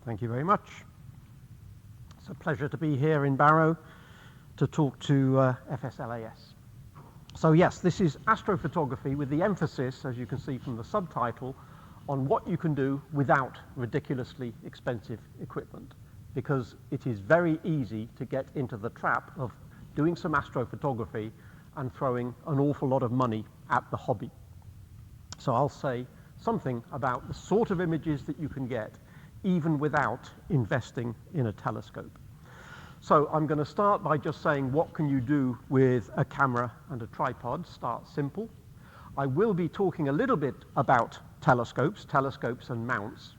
Thank you very much. It's a pleasure to be here in Barrow to talk to FSLAS. So yes, this is astrophotography with the emphasis, as you can see from the subtitle, on what you can do without ridiculously expensive equipment, because it is very easy to get into the trap of doing some astrophotography and throwing an awful lot of money at the hobby. So I'll say something about the sort of images that you can get even without investing in a telescope. So I'm going to start by just saying what can you do with a camera and a tripod. Start simple. I will be talking a little bit about telescopes and mounts,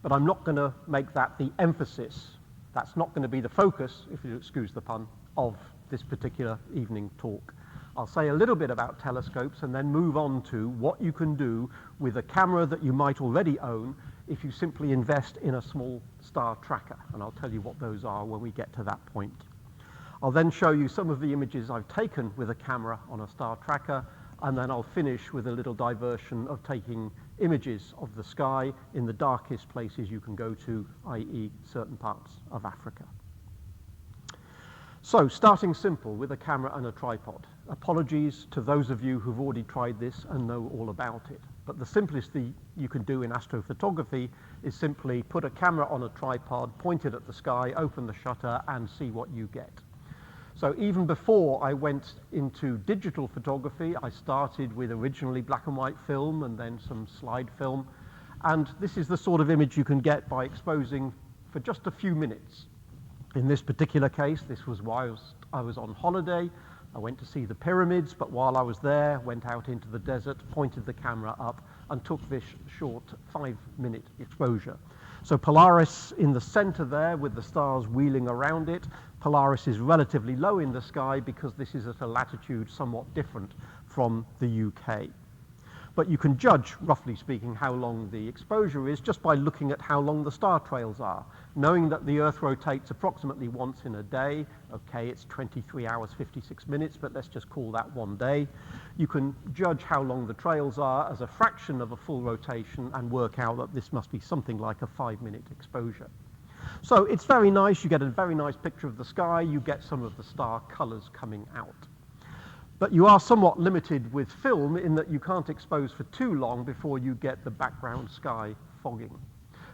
but I'm not going to make that the emphasis. That's not going to be the focus, if you excuse the pun, of this particular evening talk. I'll say a little bit about telescopes and then move on to what you can do with a camera that you might already own if you simply invest in a small star tracker, and I'll tell you what those are when we get to that point. I'll then show you some of the images I've taken with a camera on a star tracker, and then I'll finish with a little diversion of taking images of the sky in the darkest places you can go to, i.e. certain parts of Africa. So, starting simple with a camera and a tripod. Apologies to those of you who've already tried this and know all about it. But the simplest thing you can do in astrophotography is simply put a camera on a tripod, point it at the sky, open the shutter, and see what you get. So even before I went into digital photography, I started with originally black and white film and then some slide film. And this is the sort of image you can get by exposing for just a few minutes. In this particular case, this was while I was on holiday. I went to see the pyramids, but while I was there, went out into the desert, pointed the camera up, and took this short 5-minute exposure. So Polaris in the center there with the stars wheeling around it. Polaris is relatively low in the sky because this is at a latitude somewhat different from the UK. But you can judge, roughly speaking, how long the exposure is just by looking at how long the star trails are. Knowing that the Earth rotates approximately once in a day, okay, it's 23 hours, 56 minutes, but let's just call that one day. You can judge how long the trails are as a fraction of a full rotation and work out that this must be something like a 5-minute exposure. So it's very nice, you get a very nice picture of the sky, you get some of the star colors coming out. But you are somewhat limited with film in that you can't expose for too long before you get the background sky fogging.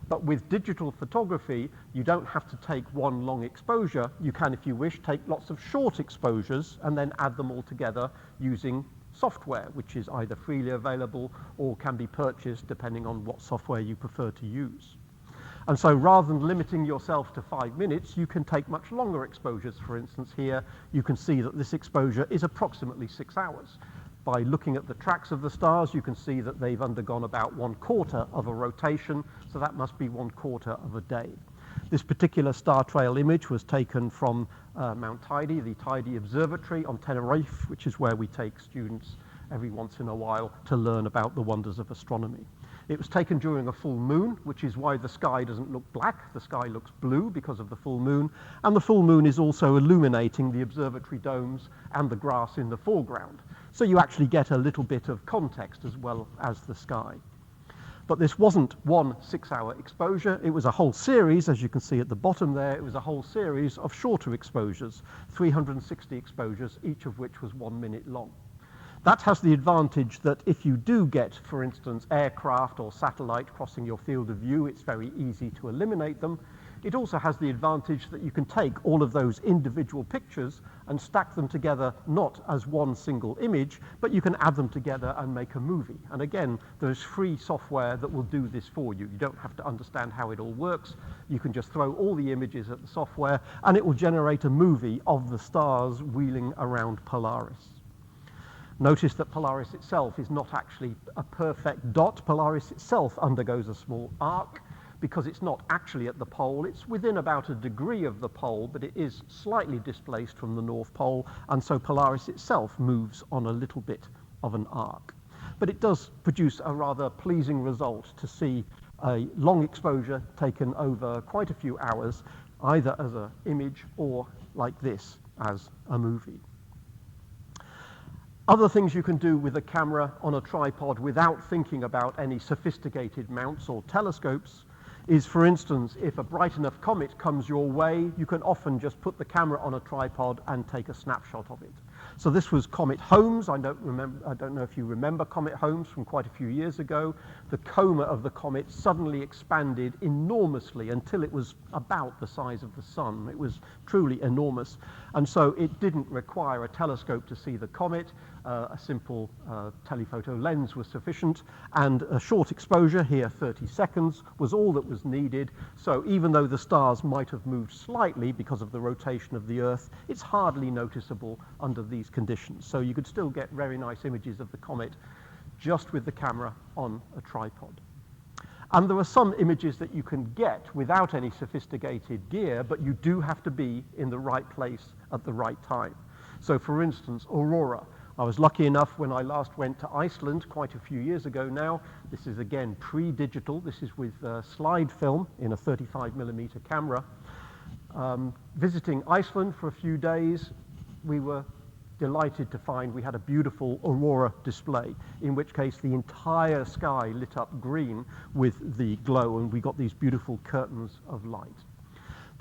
But with digital photography, you don't have to take one long exposure. You can, if you wish, take lots of short exposures and then add them all together using software, which is either freely available or can be purchased depending on what software you prefer to use. And so rather than limiting yourself to 5 minutes, you can take much longer exposures. For instance, here you can see that this exposure is approximately 6 hours. By looking at the tracks of the stars, you can see that they've undergone about 1/4 of a rotation, so that must be 1/4 of a day. This particular star trail image was taken from Mount Teide, the Teide Observatory on Tenerife, which is where we take students every once in a while to learn about the wonders of astronomy. It was taken during a full moon, which is why the sky doesn't look black. The sky looks blue because of the full moon, and the full moon is also illuminating the observatory domes and the grass in the foreground. So you actually get a little bit of context as well as the sky. But this wasn't one 6-hour exposure. It was a whole series, as you can see at the bottom there. It was a whole series of shorter exposures, 360 exposures, each of which was 1 minute long. That has the advantage that if you do get, for instance, aircraft or satellite crossing your field of view, it's very easy to eliminate them. It also has the advantage that you can take all of those individual pictures and stack them together not as one single image, but you can add them together and make a movie. And again, there's free software that will do this for you. You don't have to understand how it all works. You can just throw all the images at the software and it will generate a movie of the stars wheeling around Polaris. Notice that Polaris itself is not actually a perfect dot. Polaris itself undergoes a small arc because it's not actually at the pole. It's within about a degree of the pole, but it is slightly displaced from the North Pole, and so Polaris itself moves on a little bit of an arc. But it does produce a rather pleasing result to see a long exposure taken over quite a few hours, either as an image or like this as a movie. Other things you can do with a camera on a tripod without thinking about any sophisticated mounts or telescopes is, for instance, if a bright enough comet comes your way, you can often just put the camera on a tripod and take a snapshot of it. So this was Comet Holmes. I don't know if you remember Comet Holmes from quite a few years ago. The coma of the comet suddenly expanded enormously until it was about the size of the sun. It was truly enormous. And so it didn't require a telescope to see the comet. A simple telephoto lens was sufficient, and a short exposure, here 30 seconds, was all that was needed. So even though the stars might have moved slightly because of the rotation of the Earth, it's hardly noticeable under these conditions. So you could still get very nice images of the comet just with the camera on a tripod. And there are some images that you can get without any sophisticated gear, but you do have to be in the right place at the right time. So for instance, aurora. I was lucky enough when I last went to Iceland quite a few years ago now. This is again pre-digital. This is with slide film in a 35mm camera. Visiting Iceland for a few days, we were delighted to find we had a beautiful aurora display, in which case the entire sky lit up green with the glow, and we got these beautiful curtains of light.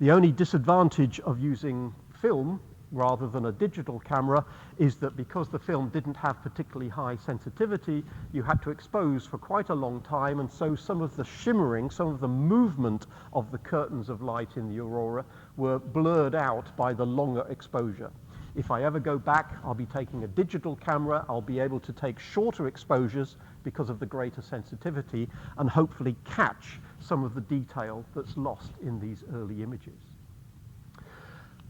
The only disadvantage of using film rather than a digital camera is that because the film didn't have particularly high sensitivity, you had to expose for quite a long time, and so some of the shimmering, some of the movement of the curtains of light in the aurora were blurred out by the longer exposure. If I ever go back, I'll be taking a digital camera. I'll be able to take shorter exposures because of the greater sensitivity and hopefully catch some of the detail that's lost in these early images.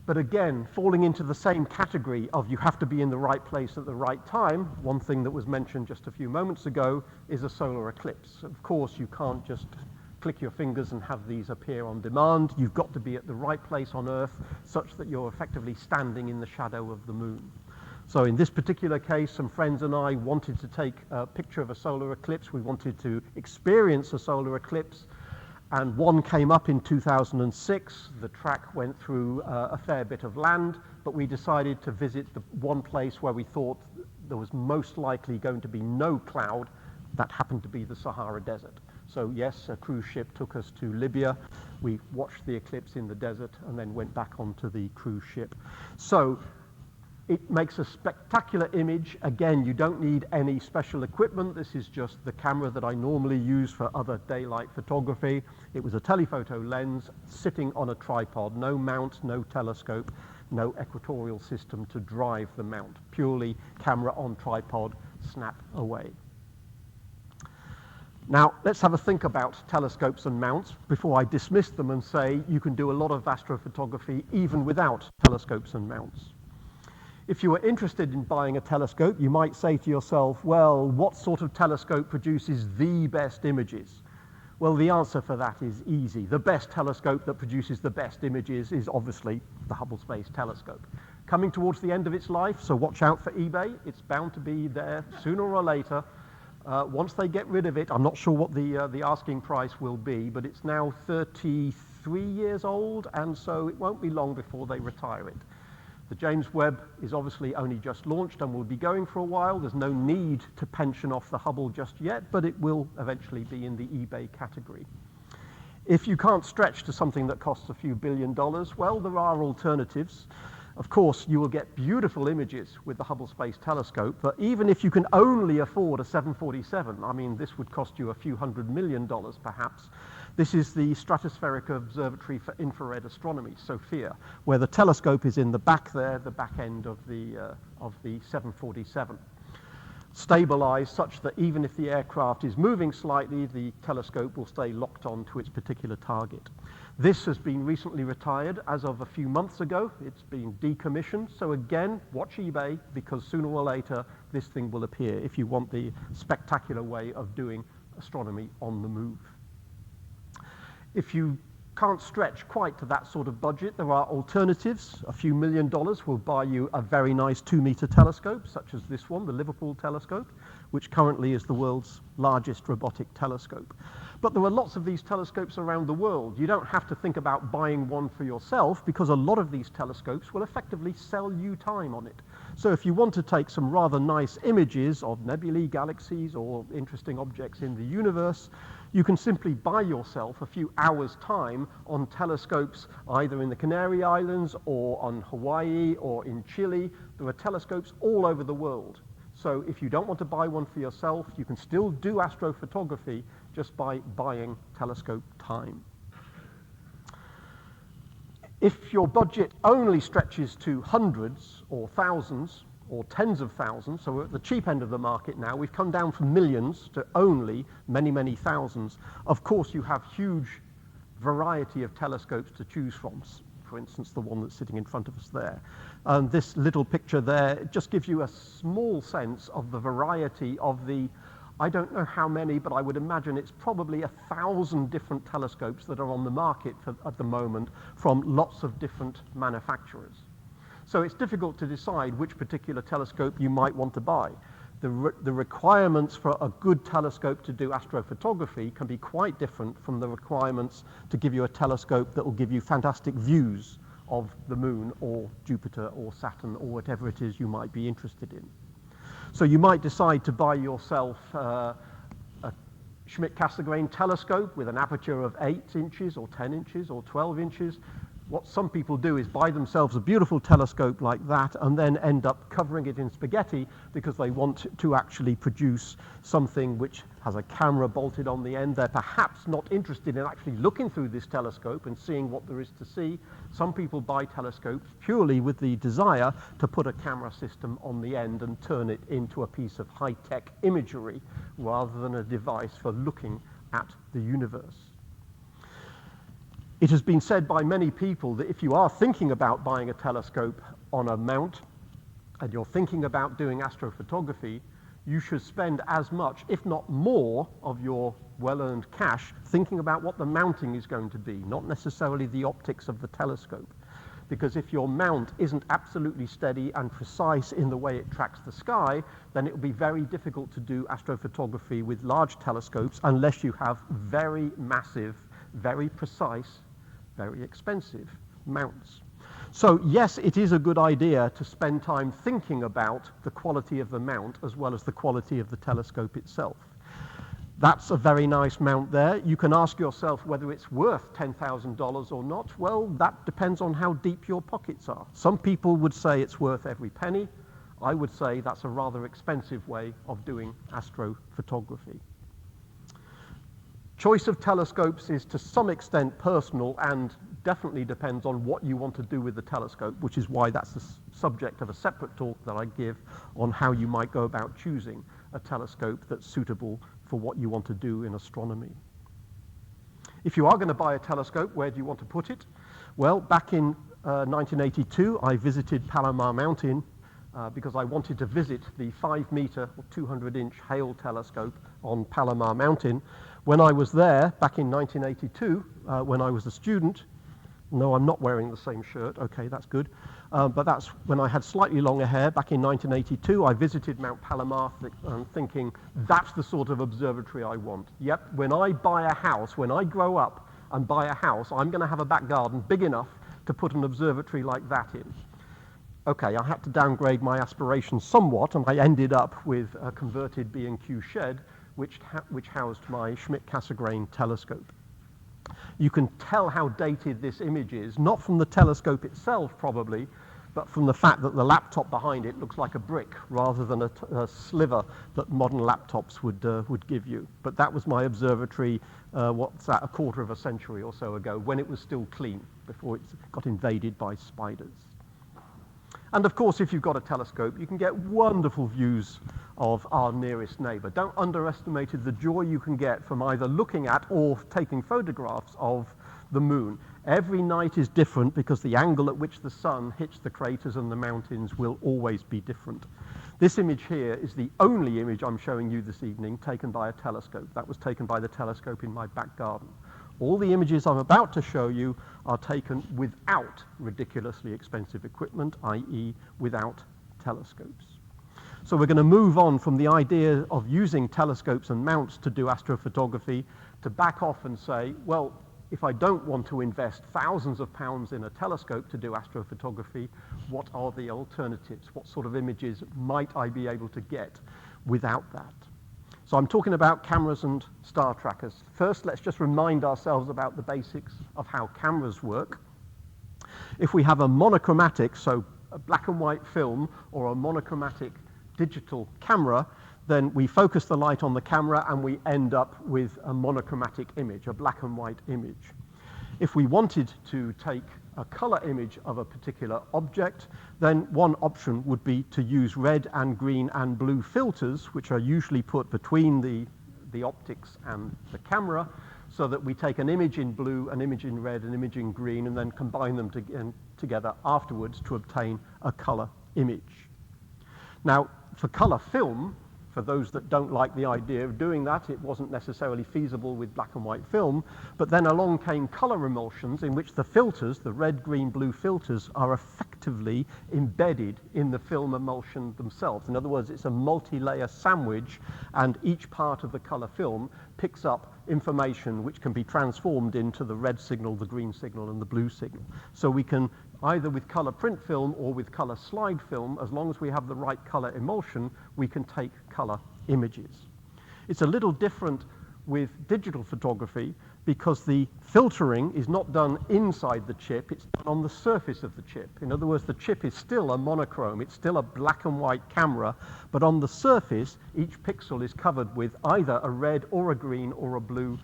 But again, falling into the same category of you have to be in the right place at the right time, one thing that was mentioned just a few moments ago is a solar eclipse. Of course, you can't just click your fingers and have these appear on demand. You've got to be at the right place on Earth such that you're effectively standing in the shadow of the moon. So in this particular case, some friends and I wanted to take a picture of a solar eclipse. We wanted to experience a solar eclipse. And one came up in 2006. The track went through a fair bit of land, but we decided to visit the one place where we thought there was most likely going to be no cloud. That happened to be the Sahara Desert. So yes, a cruise ship took us to Libya. We watched the eclipse in the desert and then went back onto the cruise ship. So it makes a spectacular image. Again, you don't need any special equipment. This is just the camera that I normally use for other daylight photography. It was a telephoto lens sitting on a tripod, no mount, no telescope, no equatorial system to drive the mount. Purely camera on tripod, snap away. Now, let's have a think about telescopes and mounts before I dismiss them and say you can do a lot of astrophotography even without telescopes and mounts. If you were interested in buying a telescope, you might say to yourself, well, what sort of telescope produces the best images? Well, the answer for that is easy. The best telescope that produces the best images is obviously the Hubble Space Telescope. Coming towards the end of its life, so watch out for eBay. It's bound to be there sooner or later. Once they get rid of it, I'm not sure what the asking price will be, but it's now 33 years old, and so it won't be long before they retire it. The James Webb is obviously only just launched and will be going for a while. There's no need to pension off the Hubble just yet, but it will eventually be in the eBay category. If you can't stretch to something that costs a few $1 billion, well, there are alternatives. Of course, you will get beautiful images with the Hubble Space Telescope, but even if you can only afford a 747, I mean, this would cost you a few $100 million perhaps. This is the Stratospheric Observatory for Infrared Astronomy, SOFIA, where the telescope is in the back there, the back end of the 747. Stabilized such that even if the aircraft is moving slightly, the telescope will stay locked on to its particular target. This has been recently retired as of a few months ago. It's been decommissioned. So again, watch eBay, because sooner or later this thing will appear if you want the spectacular way of doing astronomy on the move. If you can't stretch quite to that sort of budget, there are alternatives. A few $1 million will buy you a very nice 2-meter telescope, such as this one, the Liverpool telescope, which currently is the world's largest robotic telescope. But there are lots of these telescopes around the world. You don't have to think about buying one for yourself, because a lot of these telescopes will effectively sell you time on it. So if you want to take some rather nice images of nebulae, galaxies, or interesting objects in the universe, you can simply buy yourself a few hours' time on telescopes either in the Canary Islands or on Hawaii or in Chile. There are telescopes all over the world. So if you don't want to buy one for yourself, you can still do astrophotography just by buying telescope time. If your budget only stretches to hundreds or thousands or tens of thousands, so we're at the cheap end of the market now, we've come down from millions to only many, many thousands. Of course, you have huge variety of telescopes to choose from. For instance, the one that's sitting in front of us there. This little picture there just gives you a small sense of the variety of the, I don't know how many, but I would imagine it's probably 1,000 different telescopes that are on the market at the moment from lots of different manufacturers. So it's difficult to decide which particular telescope you might want to buy. The requirements for a good telescope to do astrophotography can be quite different from the requirements to give you a telescope that will give you fantastic views of the moon or Jupiter or Saturn or whatever it is you might be interested in. So you might decide to buy yourself a Schmidt-Cassegrain telescope with an aperture of 8 inches or 10 inches or 12 inches. What some people do is buy themselves a beautiful telescope like that and then end up covering it in spaghetti because they want to actually produce something which has a camera bolted on the end. They're perhaps not interested in actually looking through this telescope and seeing what there is to see. Some people buy telescopes purely with the desire to put a camera system on the end and turn it into a piece of high-tech imagery rather than a device for looking at the universe. It has been said by many people that if you are thinking about buying a telescope on a mount and you're thinking about doing astrophotography, you should spend as much, if not more, of your well-earned cash thinking about what the mounting is going to be, not necessarily the optics of the telescope. Because if your mount isn't absolutely steady and precise in the way it tracks the sky, then it will be very difficult to do astrophotography with large telescopes unless you have very massive, very precise, very expensive mounts. So yes, it is a good idea to spend time thinking about the quality of the mount as well as the quality of the telescope itself. That's a very nice mount there. You can ask yourself whether it's worth $10,000 or not. Well, that depends on how deep your pockets are. Some people would say it's worth every penny. I would say that's a rather expensive way of doing astrophotography. Choice of telescopes is to some extent personal and definitely depends on what you want to do with the telescope, which is why that's the subject of a separate talk that I give on how you might go about choosing a telescope that's suitable for what you want to do in astronomy. If you are going to buy a telescope, where do you want to put it? Well, back in 1982, I visited Palomar Mountain because I wanted to visit the 5-meter or 200-inch Hale telescope on Palomar Mountain. When I was there, back in 1982, when I was a student, no, I'm not wearing the same shirt, okay, that's good, but that's when I had slightly longer hair. Back in 1982, I visited Mount Palomar thinking, that's the sort of observatory I want. Yep, when I buy a house, when I grow up and buy a house, I'm going to have a back garden big enough to put an observatory like that in. Okay, I had to downgrade my aspirations somewhat, and I ended up with a converted B&Q shed, which housed my Schmidt-Cassegrain telescope. You can tell how dated this image is, not from the telescope itself probably, but from the fact that the laptop behind it looks like a brick rather than a sliver that modern laptops would give you. But that was my observatory, what's that, a quarter of a century or so ago, when it was still clean, before it got invaded by spiders. And of course, if you've got a telescope, you can get wonderful views of our nearest neighbor. Don't underestimate the joy you can get from either looking at or taking photographs of the moon. Every night is different because the angle at which the sun hits the craters and the mountains will always be different. This image here is the only image I'm showing you this evening taken by a telescope. That was taken by the telescope in my back garden. All the images I'm about to show you are taken without ridiculously expensive equipment, i.e. without telescopes. So we're going to move on from the idea of using telescopes and mounts to do astrophotography to back off and say, well, if I don't want to invest thousands of pounds in a telescope to do astrophotography, what are the alternatives? What sort of images might I be able to get without that? So I'm talking about cameras and star trackers. First, let's just remind ourselves about the basics of how cameras work. If we have a monochromatic, so a black and white film, or a monochromatic digital camera, then we focus the light on the camera and we end up with a monochromatic image, a black and white image. If we wanted to take a color image of a particular object, then one option would be to use red and green and blue filters, which are usually put between the optics and the camera, so that we take an image in blue, an image in red, an image in green, and then combine them together afterwards to obtain a color image. Now, for color film, for those that don't like the idea of doing that, it wasn't necessarily feasible with black and white film, but then along came color emulsions in which the filters, the red, green, blue filters, are effectively embedded in the film emulsion themselves. In other words, it's a multi-layer sandwich, and each part of the color film picks up information which can be transformed into the red signal, the green signal, and the blue signal. So we can, either with color print film or with color slide film, as long as we have the right color emulsion, we can take color images. It's a little different with digital photography because the filtering is not done inside the chip, it's done on the surface of the chip. In other words, the chip is still a monochrome, it's still a black and white camera, but on the surface, each pixel is covered with either a red or a green or a blue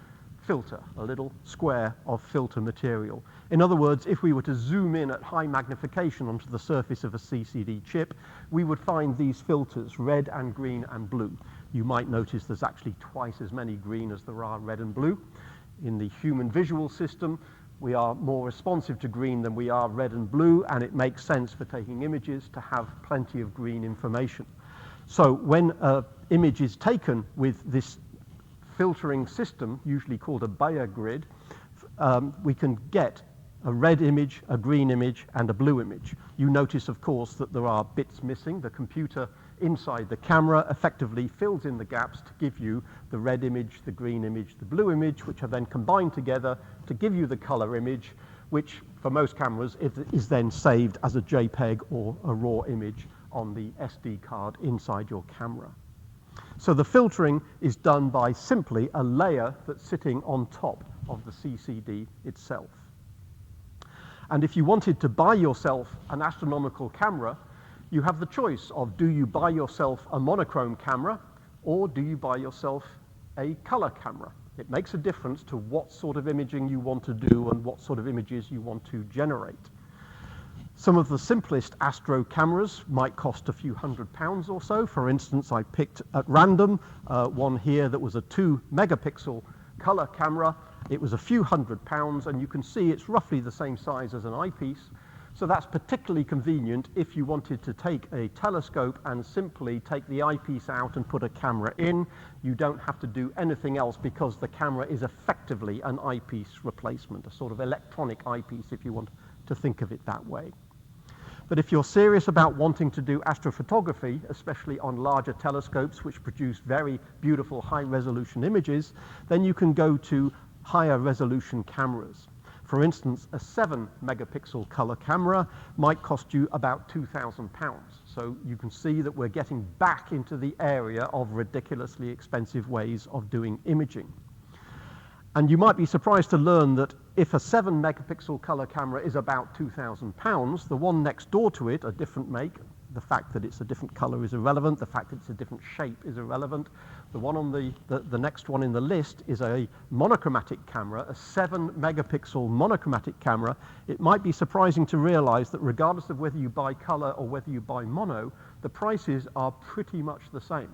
filter, a little square of filter material. In other words, if we were to zoom in at high magnification onto the surface of a CCD chip, we would find these filters, red and green and blue. You might notice there's actually twice as many green as there are red and blue. In the human visual system, we are more responsive to green than we are red and blue, and it makes sense for taking images to have plenty of green information. So when an image is taken with this filtering system, usually called a Bayer grid, we can get a red image, a green image, and a blue image. You notice, of course, that there are bits missing. The computer inside the camera effectively fills in the gaps to give you the red image, the green image, the blue image, which are then combined together to give you the color image, which for most cameras is then saved as a JPEG or a raw image on the SD card inside your camera. So the filtering is done by simply a layer that's sitting on top of the CCD itself. And if you wanted to buy yourself an astronomical camera, you have the choice of, do you buy yourself a monochrome camera or do you buy yourself a color camera? It makes a difference to what sort of imaging you want to do and what sort of images you want to generate. Some of the simplest astro cameras might cost a few £100 or so. For instance, I picked at random one here that was a 2 megapixel color camera. It was a few £100, and you can see it's roughly the same size as an eyepiece. So that's particularly convenient if you wanted to take a telescope and simply take the eyepiece out and put a camera in. You don't have to do anything else because the camera is effectively an eyepiece replacement, a sort of electronic eyepiece if you want to think of it that way. But if you're serious about wanting to do astrophotography, especially on larger telescopes which produce very beautiful high-resolution images, then you can go to higher resolution cameras. For instance, a 7 megapixel color camera might cost you about £2,000. So you can see that we're getting back into the area of ridiculously expensive ways of doing imaging. And you might be surprised to learn that if a 7 megapixel color camera is about £2,000, the one next door to it, a different make, the fact that it's a different color is irrelevant, the fact that it's a different shape is irrelevant. The one on the next one in the list is a monochromatic camera, a 7 megapixel monochromatic camera. It might be surprising to realize that regardless of whether you buy color or whether you buy mono, the prices are pretty much the same.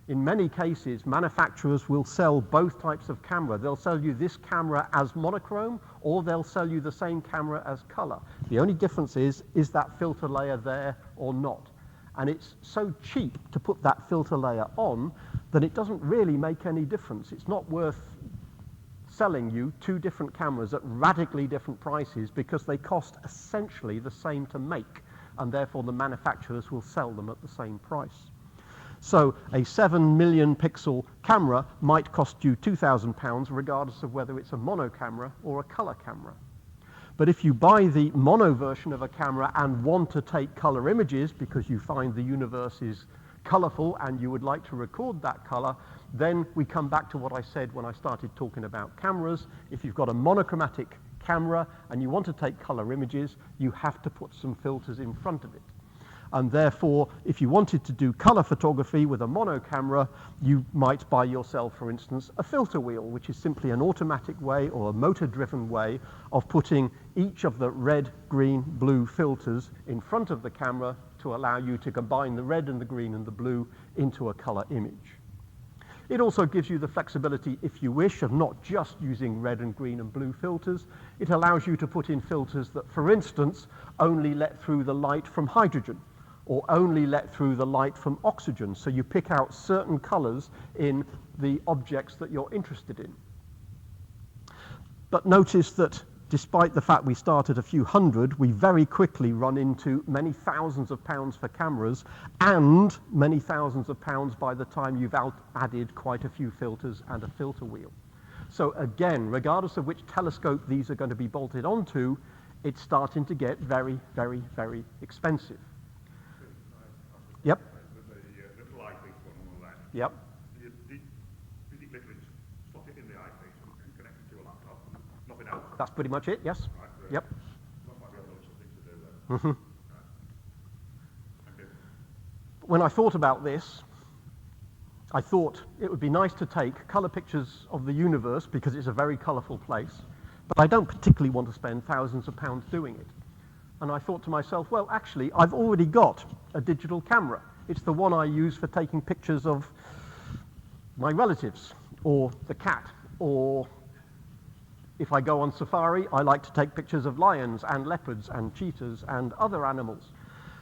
In many cases, manufacturers will sell both types of camera. They'll sell you this camera as monochrome, or they'll sell you the same camera as color. The only difference is that filter layer there or not? And it's so cheap to put that filter layer on that it doesn't really make any difference. It's not worth selling you two different cameras at radically different prices because they cost essentially the same to make, and therefore the manufacturers will sell them at the same price. So a 7 million pixel camera might cost you £2,000 regardless of whether it's a mono camera or a color camera. But if you buy the mono version of a camera and want to take color images because you find the universe is colourful and you would like to record that colour, then we come back to what I said when I started talking about cameras. If you've got a monochromatic camera and you want to take colour images, you have to put some filters in front of it. And therefore, if you wanted to do colour photography with a mono camera, you might buy yourself, for instance, a filter wheel, which is simply an automatic way or a motor-driven way of putting each of the red, green, blue filters in front of the camera to allow you to combine the red and the green and the blue into a colour image. It also gives you the flexibility, if you wish, of not just using red and green and blue filters. It allows you to put in filters that, for instance, only let through the light from hydrogen or only let through the light from oxygen. So you pick out certain colors in the objects that you're interested in. But notice that despite the fact we started a few hundred, we very quickly run into many thousands of pounds for cameras and many thousands of pounds by the time you've added quite a few filters and a filter wheel. So again, regardless of which telescope these are going to be bolted onto, it's starting to get very, very, very expensive. Yep. The little eyepiece one on the left. Yep. You literally just slot it in the eyepiece and connect it to a laptop. Nothing else. That's pretty much it, yes. Right, yep. That might be a little thing to do there. Mm-hmm. Right. Okay. When I thought about this, I thought it would be nice to take colour pictures of the universe because it's a very colourful place, but I don't particularly want to spend thousands of pounds doing it. And I thought to myself, well, actually, I've already got a digital camera. It's the one I use for taking pictures of my relatives, or the cat, or if I go on safari, I like to take pictures of lions and leopards and cheetahs and other animals.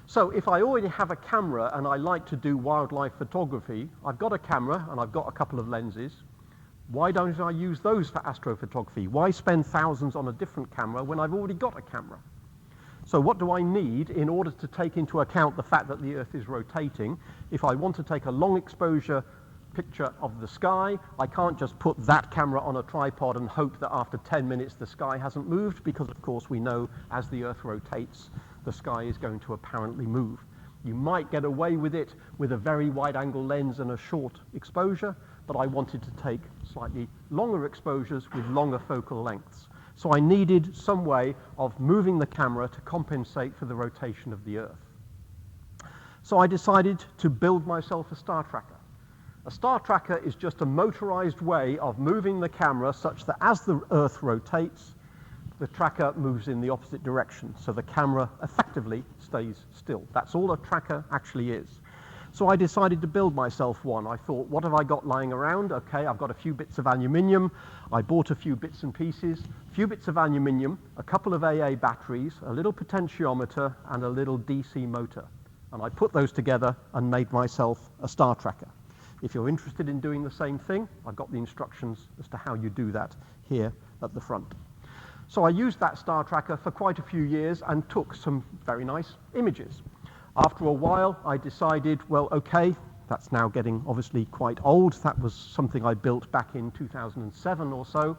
So if I already have a camera and I like to do wildlife photography, I've got a camera and I've got a couple of lenses. Why don't I use those for astrophotography? Why spend thousands on a different camera when I've already got a camera? So what do I need in order to take into account the fact that the Earth is rotating? If I want to take a long exposure picture of the sky, I can't just put that camera on a tripod and hope that after 10 minutes the sky hasn't moved, because of course we know as the Earth rotates, the sky is going to apparently move. You might get away with it with a very wide angle lens and a short exposure, but I wanted to take slightly longer exposures with longer focal lengths. So I needed some way of moving the camera to compensate for the rotation of the Earth. So I decided to build myself a star tracker. A star tracker is just a motorized way of moving the camera such that as the Earth rotates, the tracker moves in the opposite direction. So the camera effectively stays still. That's all a tracker actually is. So I decided to build myself one. I thought, what have I got lying around? Okay, I've got a few bits of aluminium. I bought a few bits and pieces, a few bits of aluminium, a couple of AA batteries, a little potentiometer, and a little DC motor. And I put those together and made myself a star tracker. If you're interested in doing the same thing, I've got the instructions as to how you do that here at the front. So I used that star tracker for quite a few years and took some very nice images. After a while, I decided, well, okay, that's now getting obviously quite old. That was something I built back in 2007 or so.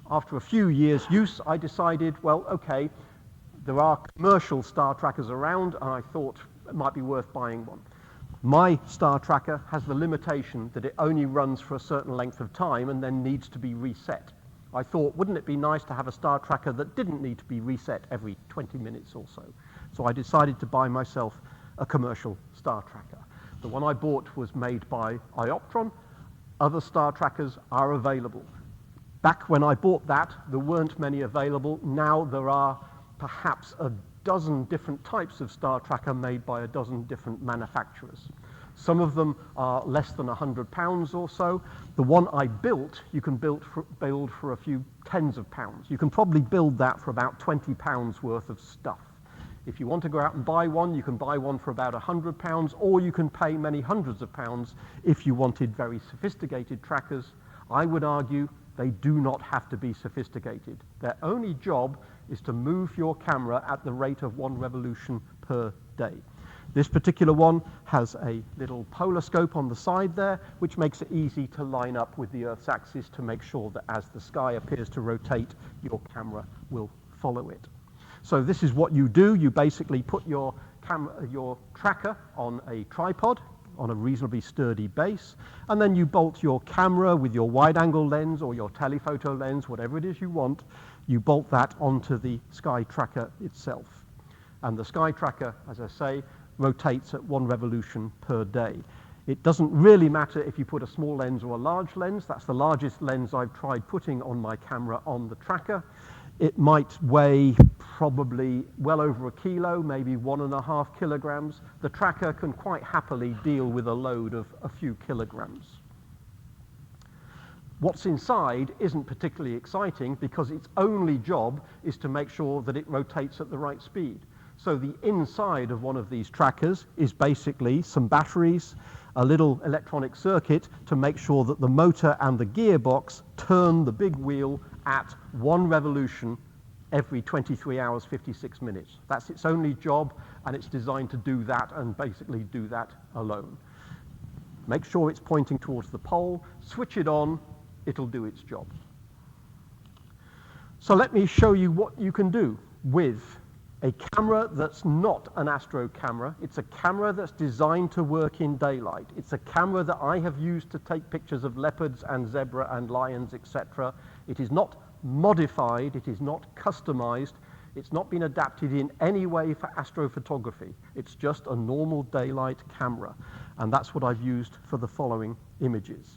After a few years' use, I decided, well, okay, there are commercial star trackers around, and I thought it might be worth buying one. My star tracker has the limitation that it only runs for a certain length of time and then needs to be reset. I thought, wouldn't it be nice to have a star tracker that didn't need to be reset every 20 minutes or so? So I decided to buy myself a commercial star tracker. The one I bought was made by Ioptron. Other star trackers are available. Back when I bought that, there weren't many available. Now there are perhaps a dozen different types of star tracker made by a dozen different manufacturers. Some of them are less than £100 or so. The one I built, you can build for a few tens of pounds. You can probably build that for about £20 worth of stuff. If you want to go out and buy one, you can buy one for about £100, or you can pay many hundreds of pounds if you wanted very sophisticated trackers. I would argue they do not have to be sophisticated. Their only job is to move your camera at the rate of 1 revolution per day. This particular one has a little polar scope on the side there, which makes it easy to line up with the Earth's axis to make sure that as the sky appears to rotate, your camera will follow it. So this is what you do. You basically put your tracker on a tripod on a reasonably sturdy base, and then you bolt your camera with your wide-angle lens or your telephoto lens, whatever it is you want, you bolt that onto the sky tracker itself. And the sky tracker, as I say, rotates at 1 revolution per day. It doesn't really matter if you put a small lens or a large lens. That's the largest lens I've tried putting on my camera on the tracker. It might weigh probably well over a kilo, maybe 1.5 kilograms. The tracker can quite happily deal with a load of a few kilograms. What's inside isn't particularly exciting because its only job is to make sure that it rotates at the right speed. So the inside of one of these trackers is basically some batteries, a little electronic circuit to make sure that the motor and the gearbox turn the big wheel at 1 revolution every 23 hours, 56 minutes. That's its only job, and it's designed to do that and basically do that alone. Make sure it's pointing towards the pole, switch it on, it'll do its job. So let me show you what you can do with a camera that's not an astro camera. It's a camera that's designed to work in daylight. It's a camera that I have used to take pictures of leopards and zebra and lions, etc. It is not modified, it is not customized, it's not been adapted in any way for astrophotography. It's just a normal daylight camera, and that's what I've used for the following images.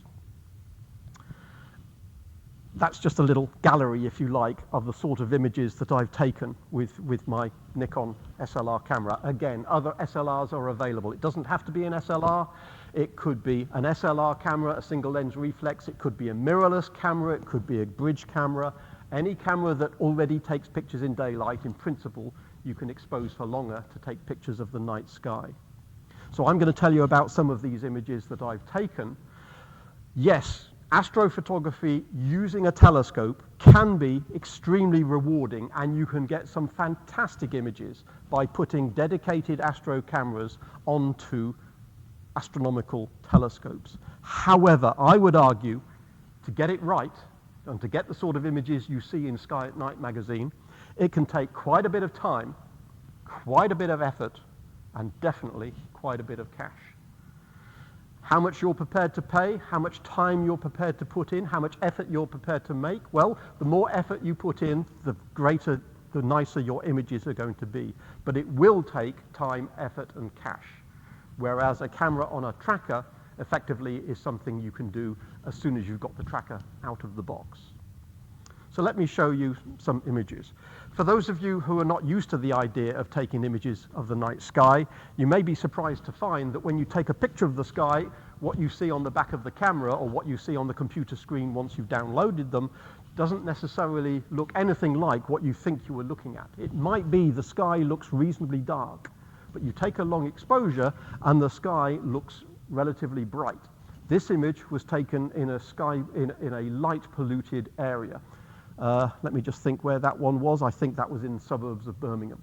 That's just a little gallery, if you like, of the sort of images that I've taken with my Nikon SLR camera. Again, other SLRs are available. It doesn't have to be an SLR. It could be an SLR camera, a single lens reflex. It could be a mirrorless camera. It could be a bridge camera. Any camera that already takes pictures in daylight, in principle, you can expose for longer to take pictures of the night sky. So I'm going to tell you about some of these images that I've taken. Yes, astrophotography using a telescope can be extremely rewarding, and you can get some fantastic images by putting dedicated astro cameras onto astronomical telescopes. However, I would argue, to get it right and to get the sort of images you see in Sky at Night magazine, it can take quite a bit of time, quite a bit of effort, and definitely quite a bit of cash. How much you're prepared to pay, how much time you're prepared to put in, how much effort you're prepared to make. Well, the more effort you put in, the greater, the nicer your images are going to be. But it will take time, effort, and cash. Whereas a camera on a tracker effectively is something you can do as soon as you've got the tracker out of the box. So let me show you some images. For those of you who are not used to the idea of taking images of the night sky, you may be surprised to find that when you take a picture of the sky, what you see on the back of the camera or what you see on the computer screen once you've downloaded them doesn't necessarily look anything like what you think you were looking at. It might be the sky looks reasonably dark, but you take a long exposure and the sky looks relatively bright. This image was taken in a sky in a light polluted area. Let me just think where that one was. I think that was in the suburbs of Birmingham.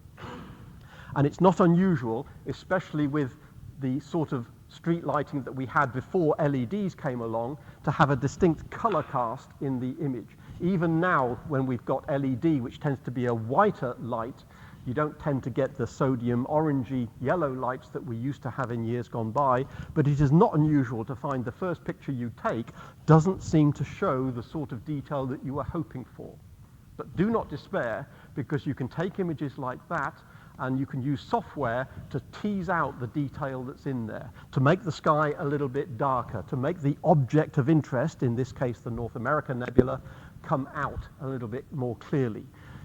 And it's not unusual, especially with the sort of street lighting that we had before LEDs came along, to have a distinct color cast in the image. Even now, when we've got LED, which tends to be a whiter light, you don't tend to get the sodium orangey yellow lights that we used to have in years gone by, but it is not unusual to find the first picture you take doesn't seem to show the sort of detail that you were hoping for. But do not despair, because you can take images like that and you can use software to tease out the detail that's in there, to make the sky a little bit darker, to make the object of interest, in this case the North America Nebula, come out a little bit more clearly.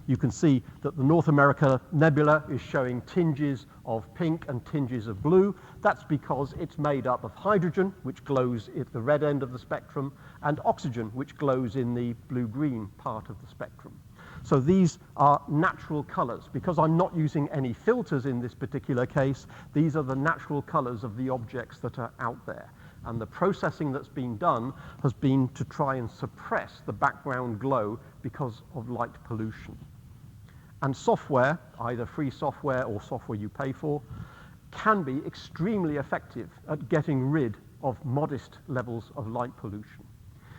You can see that the North America Nebula is showing tinges of pink and tinges of blue. That's because it's made up of hydrogen, which glows at the red end of the spectrum, and oxygen, which glows in the blue-green part of the spectrum. So these are natural colors. Because I'm not using any filters in this particular case, these are the natural colors of the objects that are out there. And the processing that's been done has been to try and suppress the background glow because of light pollution. And software, either free software or software you pay for, can be extremely effective at getting rid of modest levels of light pollution.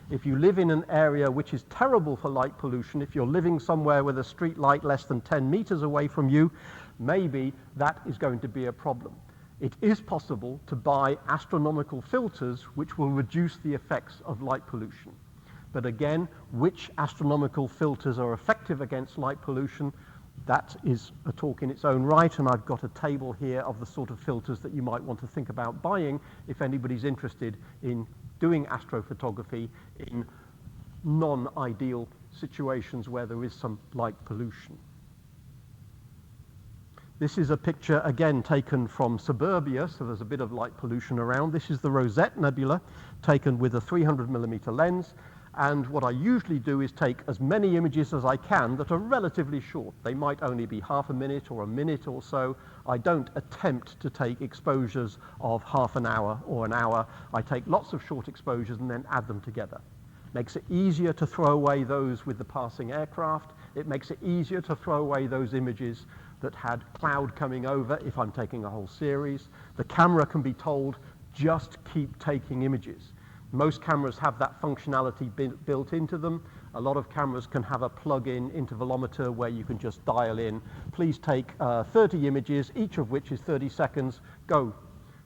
If you live in an area which is terrible for light pollution, if you're living somewhere with a street light less than 10 meters away from you, maybe that is going to be a problem. It is possible to buy astronomical filters which will reduce the effects of light pollution. But again, which astronomical filters are effective against light pollution, that is a talk in its own right, and I've got a table here of the sort of filters that you might want to think about buying if anybody's interested in doing astrophotography in non-ideal situations where there is some light pollution. This is a picture, again, taken from suburbia, so there's a bit of light pollution around. This is the Rosette Nebula, taken with a 300mm lens. And what I usually do is take as many images as I can that are relatively short. They might only be half a minute or a minute or so. I don't attempt to take exposures of half an hour or an hour. I take lots of short exposures and then add them together. Makes it easier to throw away those with the passing aircraft. It makes it easier to throw away those images that had cloud coming over if I'm taking a whole series. The camera can be told, just keep taking images. Most cameras have that functionality built into them. A lot of cameras can have a plug-in intervalometer where you can just dial in, please take 30 images, each of which is 30 seconds, go.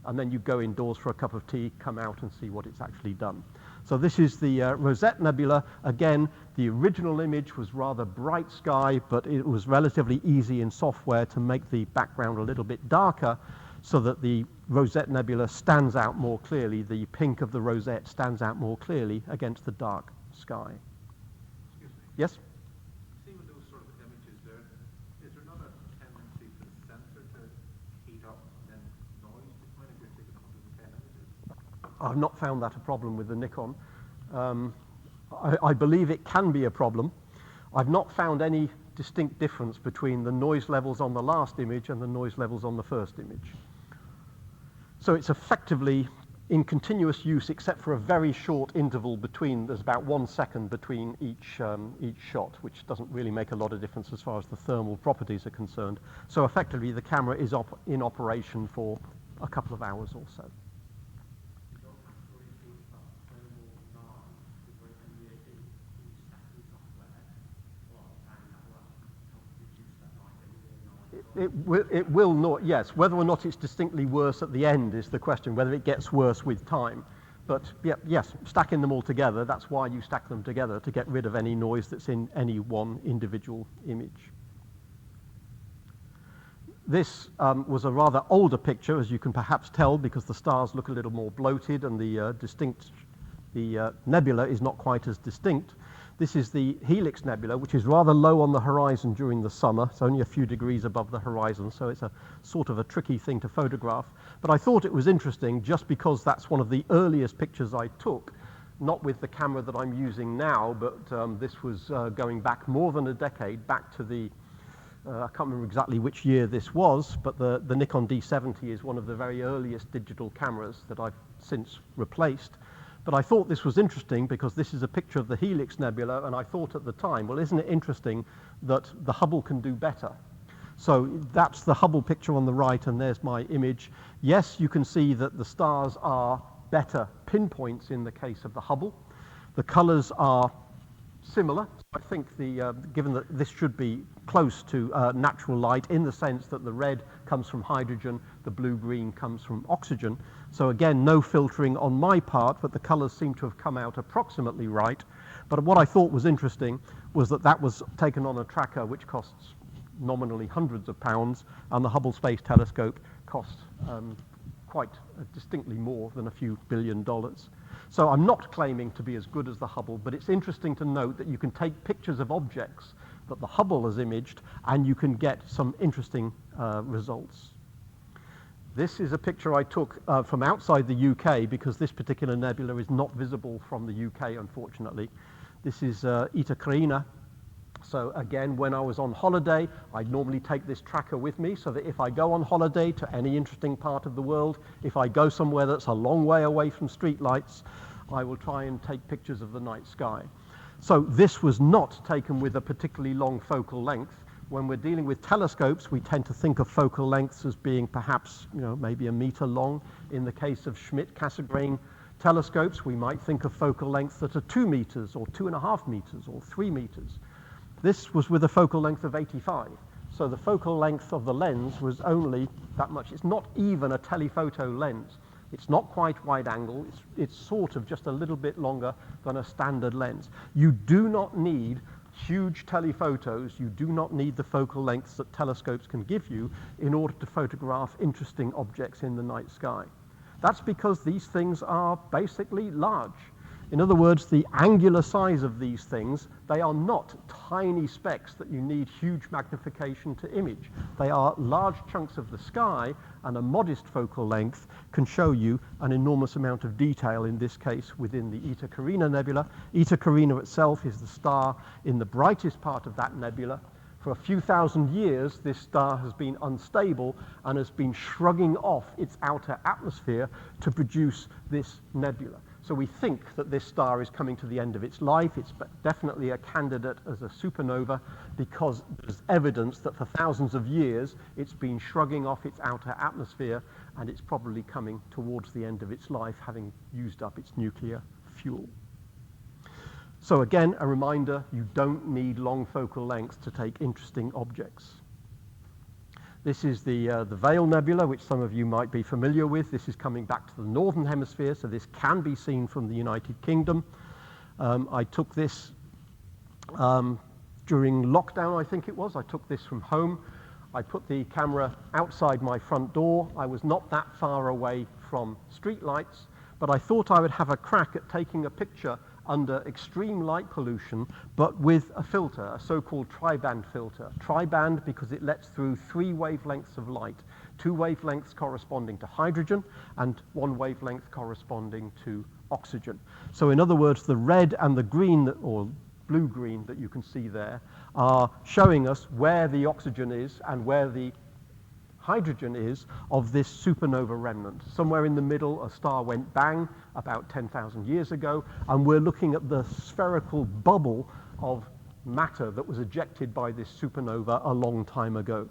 And then you go indoors for a cup of tea, come out and see what it's actually done. So this is the Rosette Nebula. Again, the original image was rather bright sky, but it was relatively easy in software to make the background a little bit darker so that the Rosette Nebula stands out more clearly. The pink of the rosette stands out more clearly against the dark sky. Excuse me. Yes? See with those sort of images there, is there not a tendency for the sensor to heat up and then noise decline if you're taking 110 images? I've not found that a problem with the Nikon. I believe it can be a problem. I've not found any distinct difference between the noise levels on the last image and the noise levels on the first image. So it's effectively in continuous use except for a very short interval between, there's about 1 second between each shot, which doesn't really make a lot of difference as far as the thermal properties are concerned. So effectively the camera is in operation for a couple of hours or so. It will not, yes. Whether or not it's distinctly worse at the end is the question, whether it gets worse with time. But yeah, yes, stacking them all together, that's why you stack them together, to get rid of any noise that's in any one individual image. This was a rather older picture, as you can perhaps tell, because the stars look a little more bloated and the nebula is not quite as distinct. This is the Helix Nebula, which is rather low on the horizon during the summer. It's only a few degrees above the horizon, so it's a sort of a tricky thing to photograph. But I thought it was interesting just because that's one of the earliest pictures I took, not with the camera that I'm using now, but this was going back more than a decade, back to the, I can't remember exactly which year this was, but the Nikon D70 is one of the very earliest digital cameras that I've since replaced. But I thought this was interesting because this is a picture of the Helix Nebula, and I thought at the time, well, isn't it interesting that the Hubble can do better? So that's the Hubble picture on the right, and there's my image. Yes, you can see that the stars are better pinpoints in the case of the Hubble. The colors are similar. I think given that this should be close to natural light in the sense that the red comes from hydrogen, the blue-green comes from oxygen. So again, no filtering on my part, but the colors seem to have come out approximately right. But what I thought was interesting was that that was taken on a tracker which costs nominally hundreds of pounds, and the Hubble Space Telescope costs quite distinctly more than a few $1 billion. So I'm not claiming to be as good as the Hubble, but it's interesting to note that you can take pictures of objects that the Hubble has imaged, and you can get some interesting results. This is a picture I took from outside the UK because this particular nebula is not visible from the UK, unfortunately. This is Eta Carina. So again, when I was on holiday, I'd normally take this tracker with me so that if I go on holiday to any interesting part of the world, if I go somewhere that's a long way away from streetlights, I will try and take pictures of the night sky. So this was not taken with a particularly long focal length. When we're dealing with telescopes, we tend to think of focal lengths as being perhaps, maybe a meter long. In the case of Schmidt-Cassegrain telescopes, we might think of focal lengths that are 2 meters or 2.5 meters or 3 meters. This was with a focal length of 85. so the focal length of the lens was only that much. It's not even a telephoto lens. It's not quite wide angle. It's sort of just a little bit longer than a standard lens. You do not need huge telephotos. You do not need the focal lengths that telescopes can give you in order to photograph interesting objects in the night sky. That's because these things are basically large. In other words, the angular size of these things, they are not tiny specks that you need huge magnification to image. They are large chunks of the sky, and a modest focal length can show you an enormous amount of detail, in this case within the Eta Carina Nebula. Eta Carina itself is the star in the brightest part of that nebula. For a few thousand years, this star has been unstable and has been shrugging off its outer atmosphere to produce this nebula. So we think that this star is coming to the end of its life. It's definitely a candidate as a supernova because there's evidence that for thousands of years it's been shrugging off its outer atmosphere, and it's probably coming towards the end of its life, having used up its nuclear fuel. So again, a reminder, you don't need long focal lengths to take interesting objects. This is the Veil Nebula, which some of you might be familiar with. This is coming back to the northern hemisphere, so this can be seen from the United Kingdom. I took this during lockdown, I think it was. I took this from home. I put the camera outside my front door. I was not that far away from street lights, but I thought I would have a crack at taking a picture under extreme light pollution, but with a filter, a so-called tri-band filter. Tri-band because it lets through 3 wavelengths of light, 2 wavelengths corresponding to hydrogen and 1 wavelength corresponding to oxygen. So in other words, the red and the green, or blue-green that you can see there, are showing us where the oxygen is and where the hydrogen is of this supernova remnant. Somewhere in the middle, a star went bang about 10,000 years ago, and we're looking at the spherical bubble of matter that was ejected by this supernova a long time ago.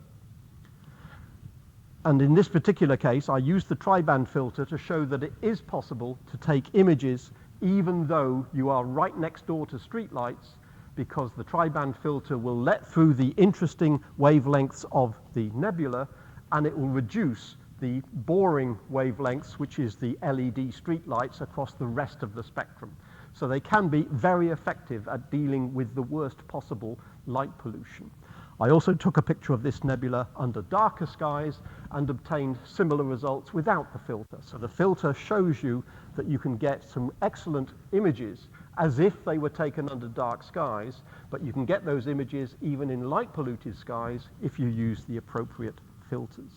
And in this particular case, I used the tri-band filter to show that it is possible to take images even though you are right next door to streetlights, because the tri-band filter will let through the interesting wavelengths of the nebula, and it will reduce the boring wavelengths, which is the LED streetlights, across the rest of the spectrum. So they can be very effective at dealing with the worst possible light pollution. I also took a picture of this nebula under darker skies and obtained similar results without the filter. So the filter shows you that you can get some excellent images as if they were taken under dark skies, but you can get those images even in light polluted skies if you use the appropriate filters.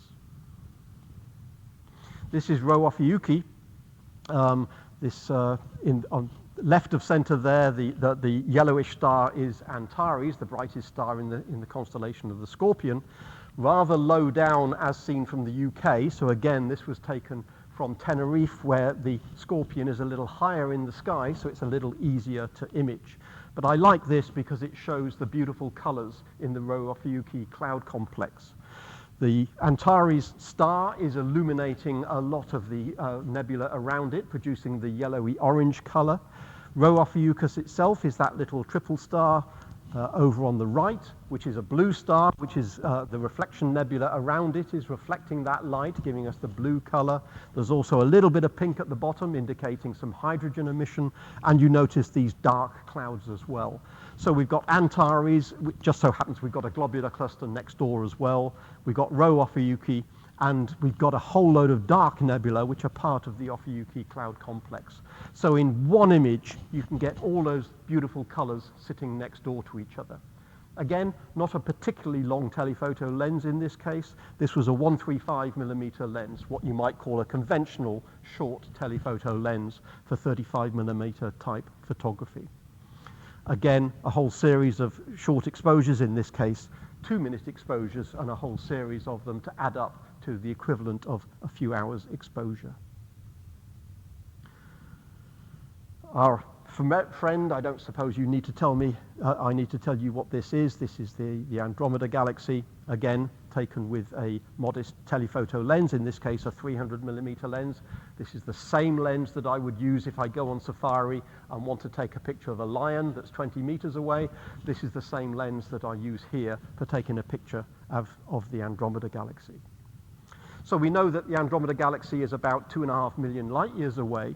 This is Rho Ophiuchi. On left of center there, the yellowish star is Antares, the brightest star in the constellation of the Scorpion. Rather low down as seen from the UK, so again this was taken from Tenerife, where the Scorpion is a little higher in the sky, so it's a little easier to image. But I like this because it shows the beautiful colors in the Rho Ophiuchi cloud complex. The Antares star is illuminating a lot of the nebula around it, producing the yellowy orange color. Rho Ophiuchus itself is that little triple star over on the right, which is a blue star, which is the reflection nebula around it is reflecting that light, giving us the blue color. There's also a little bit of pink at the bottom, indicating some hydrogen emission, and you notice these dark clouds as well. So we've got Antares, which just so happens we've got a globular cluster next door as well. We've got Rho Ophiuchi, and we've got a whole load of dark nebula, which are part of the Ophiuchi cloud complex. So in one image, you can get all those beautiful colors sitting next door to each other. Again, not a particularly long telephoto lens in this case. This was a 135mm lens, what you might call a conventional short telephoto lens for 35mm type photography. Again, a whole series of short exposures, in this case 2-minute exposures, and a whole series of them to add up to the equivalent of a few hours exposure. Our Friend, I don't suppose you need to tell me, I need to tell you what this is. This is the Andromeda Galaxy, again, taken with a modest telephoto lens, in this case a 300mm lens. This is the same lens that I would use if I go on safari and want to take a picture of a lion that's 20 meters away. This is the same lens that I use here for taking a picture of the Andromeda Galaxy. So we know that the Andromeda Galaxy is about 2.5 million light years away,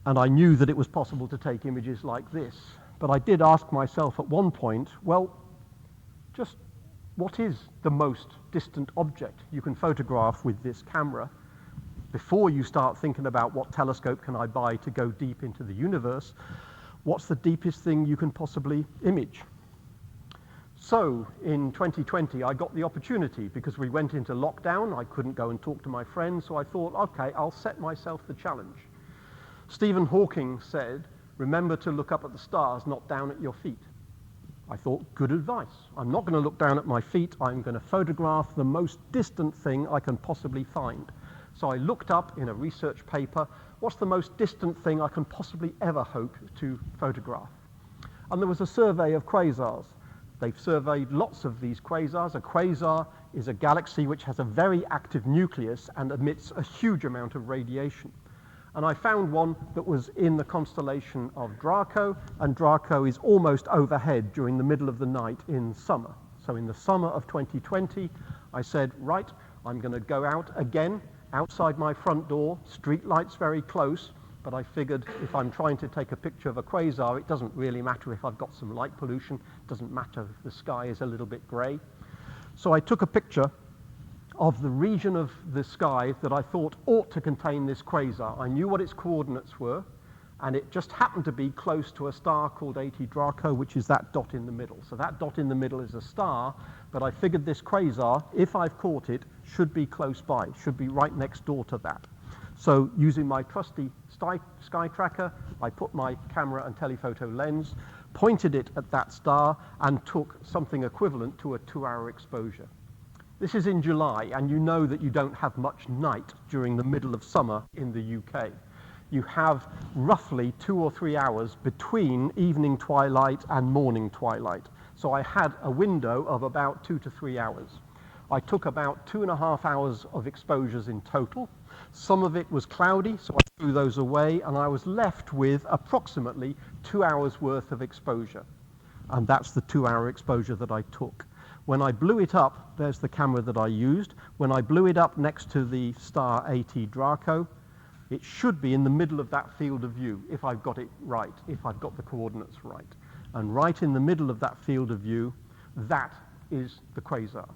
and I knew that it was possible to take images like this. But I did ask myself at one point, well, just what is the most distant object you can photograph with this camera before you start thinking about what telescope can I buy to go deep into the universe? What's the deepest thing you can possibly image? So in 2020, I got the opportunity because we went into lockdown. I couldn't go and talk to my friends, so I thought, okay, I'll set myself the challenge. Stephen Hawking said, remember to look up at the stars, not down at your feet. I thought, good advice. I'm not going to look down at my feet. I'm going to photograph the most distant thing I can possibly find. So I looked up in a research paper, what's the most distant thing I can possibly ever hope to photograph? And there was a survey of quasars. They've surveyed lots of these quasars. A quasar is a galaxy which has a very active nucleus and emits a huge amount of radiation. And I found one that was in the constellation of Draco, and Draco is almost overhead during the middle of the night in summer. So in the summer of 2020, I said, right, I'm going to go out again, outside my front door, street lights very close, but I figured if I'm trying to take a picture of a quasar, it doesn't really matter if I've got some light pollution, it doesn't matter if the sky is a little bit gray. So I took a picture of the region of the sky that I thought ought to contain this quasar. I knew what its coordinates were, and it just happened to be close to a star called AT Draco, which is that dot in the middle. So that dot in the middle is a star, but I figured this quasar, if I've caught it, should be close by, should be right next door to that. So using my trusty sky tracker, I put my camera and telephoto lens, pointed it at that star, and took something equivalent to a 2-hour exposure. This is in July, and you know that you don't have much night during the middle of summer in the UK. You have roughly 2 or 3 hours between evening twilight and morning twilight. So I had a window of about 2 to 3 hours. I took about 2.5 hours of exposures in total. Some of it was cloudy, so I threw those away, and I was left with approximately 2 hours worth of exposure. And that's the 2-hour exposure that I took. When I blew it up, there's the camera that I used. When I blew it up next to the star AT Draco, it should be in the middle of that field of view, if I've got it right, if I've got the coordinates right. And right in the middle of that field of view, that is the quasar.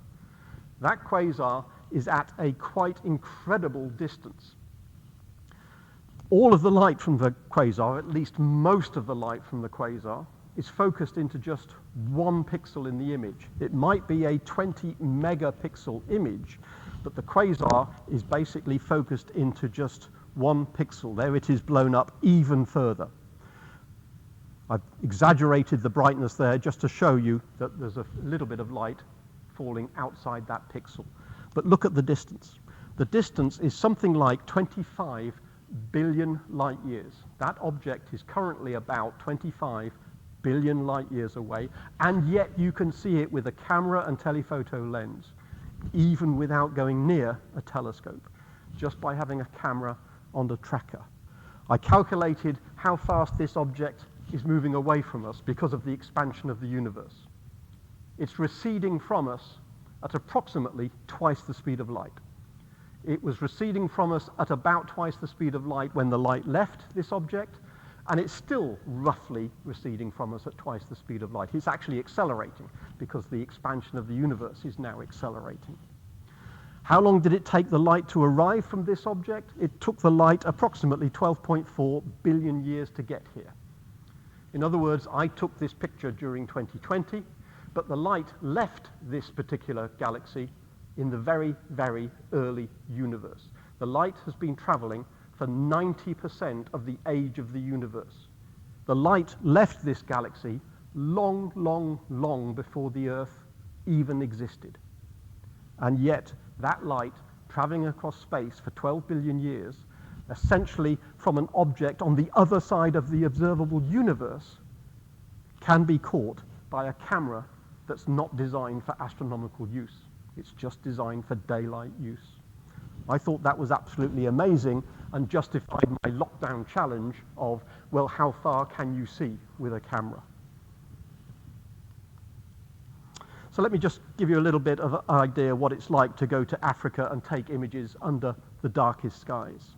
That quasar is at a quite incredible distance. All of the light from the quasar, at least most of the light from the quasar, is focused into just 1 pixel in the image. It might be a 20 megapixel image, but the quasar is basically focused into just 1 pixel. There it is blown up even further. I've exaggerated the brightness there just to show you that there's a little bit of light falling outside that pixel. But look at the distance. The distance is something like 25 billion light years. That object is currently about 25 billion light years away, and yet you can see it with a camera and telephoto lens, even without going near a telescope, just by having a camera on the tracker. I calculated how fast this object is moving away from us because of the expansion of the universe. It's receding from us at approximately twice the speed of light. It was receding from us at about twice the speed of light when the light left this object, and it's still roughly receding from us at twice the speed of light. It's actually accelerating because the expansion of the universe is now accelerating. How long did it take the light to arrive from this object? It took the light approximately 12.4 billion years to get here. In other words, I took this picture during 2020, but the light left this particular galaxy in the very, very early universe. The light has been traveling for 90% of the age of the universe. The light left this galaxy long, long, long before the Earth even existed. And yet, that light, traveling across space for 12 billion years, essentially from an object on the other side of the observable universe, can be caught by a camera that's not designed for astronomical use. It's just designed for daylight use. I thought that was absolutely amazing and justified my lockdown challenge of, well, how far can you see with a camera? So let me just give you a little bit of an idea what it's like to go to Africa and take images under the darkest skies.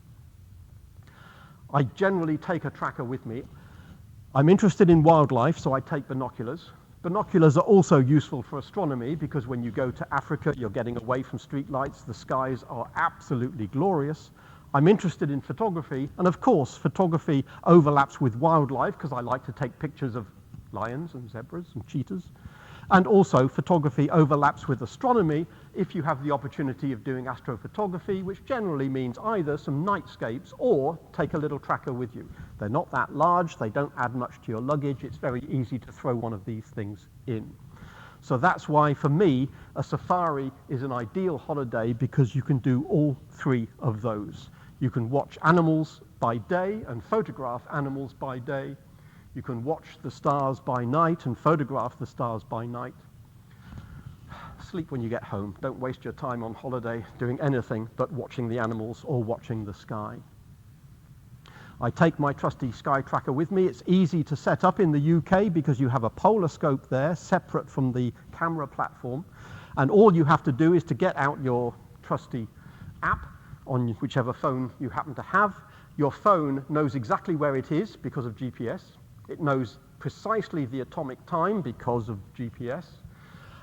I generally take a tracker with me. I'm interested in wildlife, so I take binoculars. Binoculars are also useful for astronomy because when you go to Africa, you're getting away from streetlights. The skies are absolutely glorious. I'm interested in photography, and of course, photography overlaps with wildlife because I like to take pictures of lions and zebras and cheetahs. And also, photography overlaps with astronomy if you have the opportunity of doing astrophotography, which generally means either some nightscapes or take a little tracker with you. They're not that large, they don't add much to your luggage, it's very easy to throw one of these things in. So that's why, for me, a safari is an ideal holiday because you can do all three of those. You can watch animals by day and photograph animals by day. You can watch the stars by night and photograph the stars by night. Sleep when you get home. Don't waste your time on holiday doing anything but watching the animals or watching the sky. I take my trusty sky tracker with me. It's easy to set up in the UK because you have a polar scope there separate from the camera platform. And all you have to do is to get out your trusty app on whichever phone you happen to have. Your phone knows exactly where it is because of GPS. It knows precisely the atomic time because of GPS,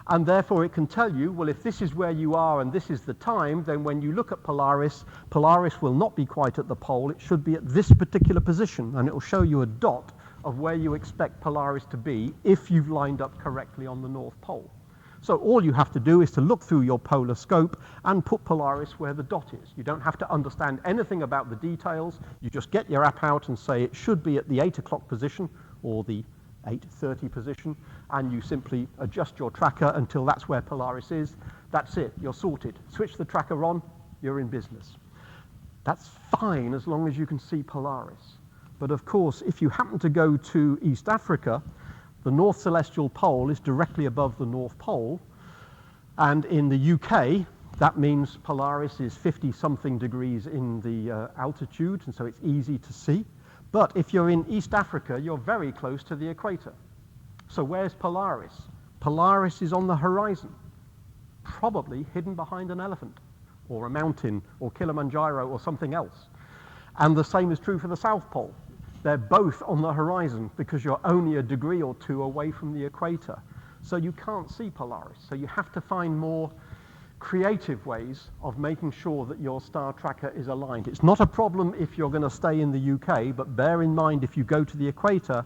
and therefore it can tell you, well, if this is where you are and this is the time, then when you look at Polaris, Polaris will not be quite at the pole, it should be at this particular position, and it will show you a dot of where you expect Polaris to be if you've lined up correctly on the North Pole. So all you have to do is to look through your polar scope and put Polaris where the dot is. You don't have to understand anything about the details. You just get your app out and say it should be at the 8 o'clock position or the 8:30 position, and you simply adjust your tracker until that's where Polaris is. That's it, you're sorted. Switch the tracker on, you're in business. That's fine as long as you can see Polaris. But of course, if you happen to go to East Africa, the North Celestial Pole is directly above the North Pole, and in the UK, that means Polaris is 50-something degrees in the altitude, and so it's easy to see. But if you're in East Africa, you're very close to the equator. So where's Polaris? Polaris is on the horizon, probably hidden behind an elephant, or a mountain, or Kilimanjaro, or something else. And the same is true for the South Pole. They're both on the horizon because you're only a degree or two away from the equator. So you can't see Polaris. So you have to find more creative ways of making sure that your star tracker is aligned. It's not a problem if you're going to stay in the UK, but bear in mind if you go to the equator,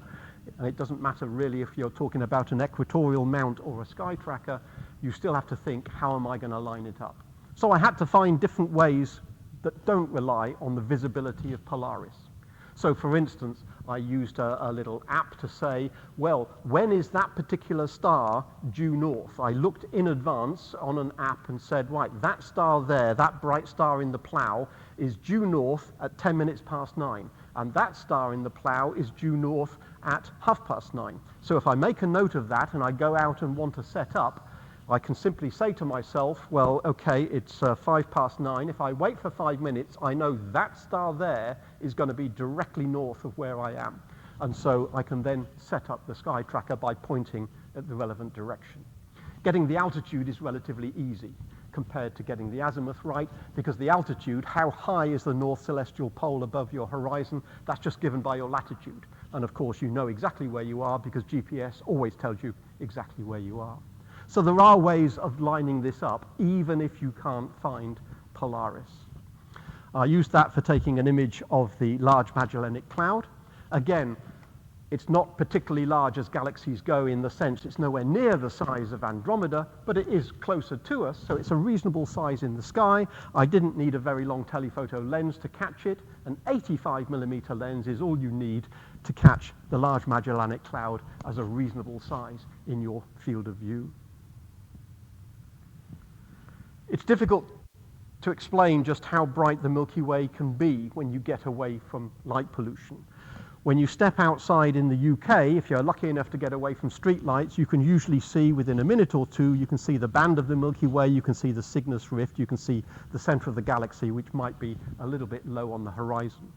and it doesn't matter really if you're talking about an equatorial mount or a sky tracker, you still have to think, how am I going to line it up? So I had to find different ways that don't rely on the visibility of Polaris. So for instance, I used a little app to say, well, when is that particular star due north? I looked in advance on an app and said, right, that star there, that bright star in the plough, is due north at 10 minutes past 9. And that star in the plough is due north at 9:30. So if I make a note of that and I go out and want to set up, I can simply say to myself, well, okay, it's 9:05. If I wait for 5 minutes, I know that star there is going to be directly north of where I am. And so I can then set up the sky tracker by pointing at the relevant direction. Getting the altitude is relatively easy compared to getting the azimuth right, because the altitude, how high is the North Celestial Pole above your horizon, that's just given by your latitude. And of course, you know exactly where you are because GPS always tells you exactly where you are. So there are ways of lining this up, even if you can't find Polaris. I used that for taking an image of the Large Magellanic Cloud. Again, it's not particularly large as galaxies go in the sense it's nowhere near the size of Andromeda, but it is closer to us, so it's a reasonable size in the sky. I didn't need a very long telephoto lens to catch it. An 85mm lens is all you need to catch the Large Magellanic Cloud as a reasonable size in your field of view. It's difficult to explain just how bright the Milky Way can be when you get away from light pollution. When you step outside in the UK, if you're lucky enough to get away from street lights, you can usually see within a minute or two, you can see the band of the Milky Way, you can see the Cygnus Rift, you can see the center of the galaxy, which might be a little bit low on the horizon.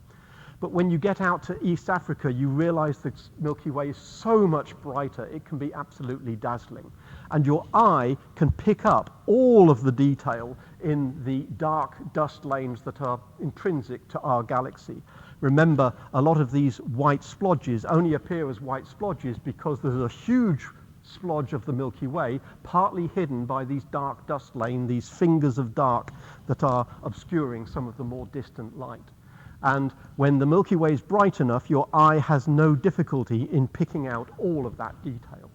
But when you get out to East Africa, you realize the Milky Way is so much brighter, it can be absolutely dazzling. And your eye can pick up all of the detail in the dark dust lanes that are intrinsic to our galaxy. Remember, a lot of these white splodges only appear as white splodges because there's a huge splodge of the Milky Way, partly hidden by these dark dust lanes, these fingers of dark that are obscuring some of the more distant light. And when the Milky Way is bright enough, your eye has no difficulty in picking out all of that detail.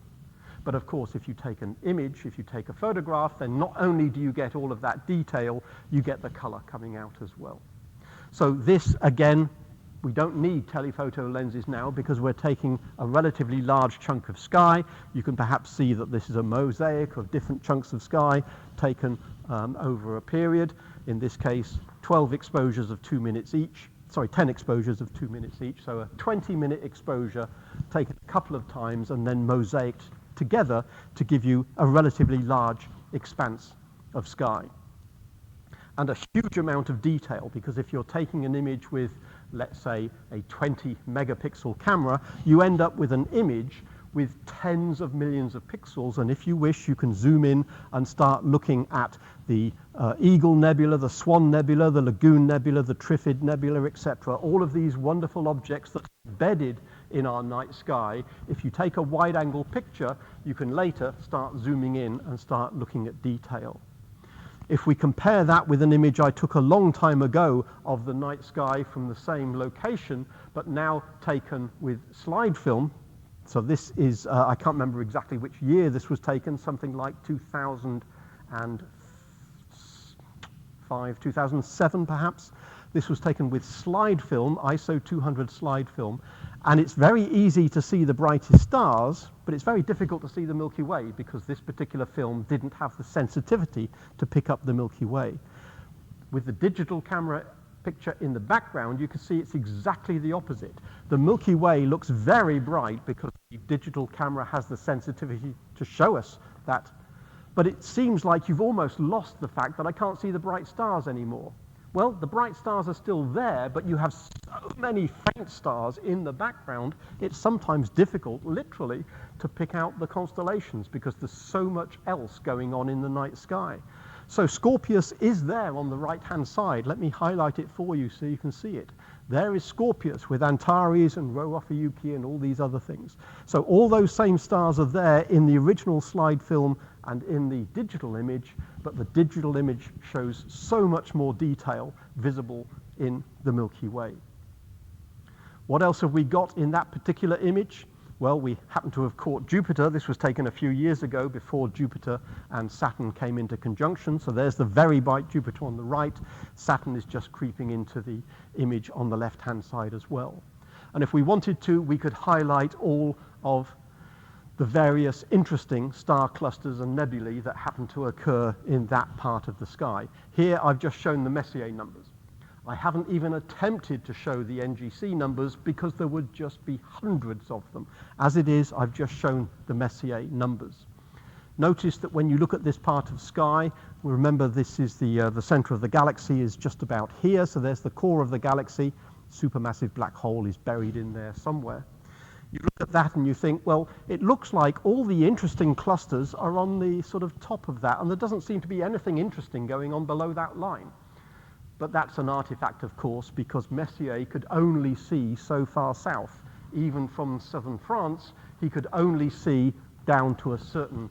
But of course, if you take an image, if you take a photograph, then not only do you get all of that detail, you get the color coming out as well. So this, again, we don't need telephoto lenses now because we're taking a relatively large chunk of sky. You can perhaps see that this is a mosaic of different chunks of sky taken over a period. In this case, 12 exposures of 2 minutes each. Sorry, 10 exposures of 2 minutes each. So a 20-minute exposure taken a couple of times and then mosaicked together to give you a relatively large expanse of sky. And a huge amount of detail, because if you're taking an image with, let's say, a 20 megapixel camera, you end up with an image with tens of millions of pixels, and if you wish, you can zoom in and start looking at the Eagle Nebula, the Swan Nebula, the Lagoon Nebula, the Trifid Nebula, etc. All of these wonderful objects that are embedded in our night sky. If you take a wide-angle picture, you can later start zooming in and start looking at detail. If we compare that with an image I took a long time ago of the night sky from the same location, but now taken with slide film, so this is, I can't remember exactly which year this was taken, something like 2005, 2007 perhaps. This was taken with slide film, ISO 200 slide film, and it's very easy to see the brightest stars, but it's very difficult to see the Milky Way because this particular film didn't have the sensitivity to pick up the Milky Way. With the digital camera picture in the background, you can see it's exactly the opposite. The Milky Way looks very bright because the digital camera has the sensitivity to show us that, but it seems like you've almost lost the fact that I can't see the bright stars anymore. Well, the bright stars are still there, but you have so many faint stars in the background, it's sometimes difficult, literally, to pick out the constellations because there's so much else going on in the night sky. So Scorpius is there on the right-hand side. Let me highlight it for you so you can see it. There is Scorpius with Antares and Rho Ophiuchi and all these other things. So all those same stars are there in the original slide film and in the digital image, but the digital image shows so much more detail visible in the Milky Way. What else have we got in that particular image? Well, we happen to have caught Jupiter. This was taken a few years ago before Jupiter and Saturn came into conjunction. So there's the very bright Jupiter on the right. Saturn is just creeping into the image on the left-hand side as well. And if we wanted to, we could highlight all of the various interesting star clusters and nebulae that happen to occur in that part of the sky. Here I've just shown the Messier numbers. I haven't even attempted to show the NGC numbers because there would just be hundreds of them. As it is, I've just shown the Messier numbers. Notice that when you look at this part of sky, remember this is the center of the galaxy is just about here, so there's the core of the galaxy. Supermassive black hole is buried in there somewhere. You look at that and you think, well, it looks like all the interesting clusters are on the sort of top of that, and there doesn't seem to be anything interesting going on below that line. But that's an artifact, of course, because Messier could only see so far south. Even from southern France, he could only see down to a certain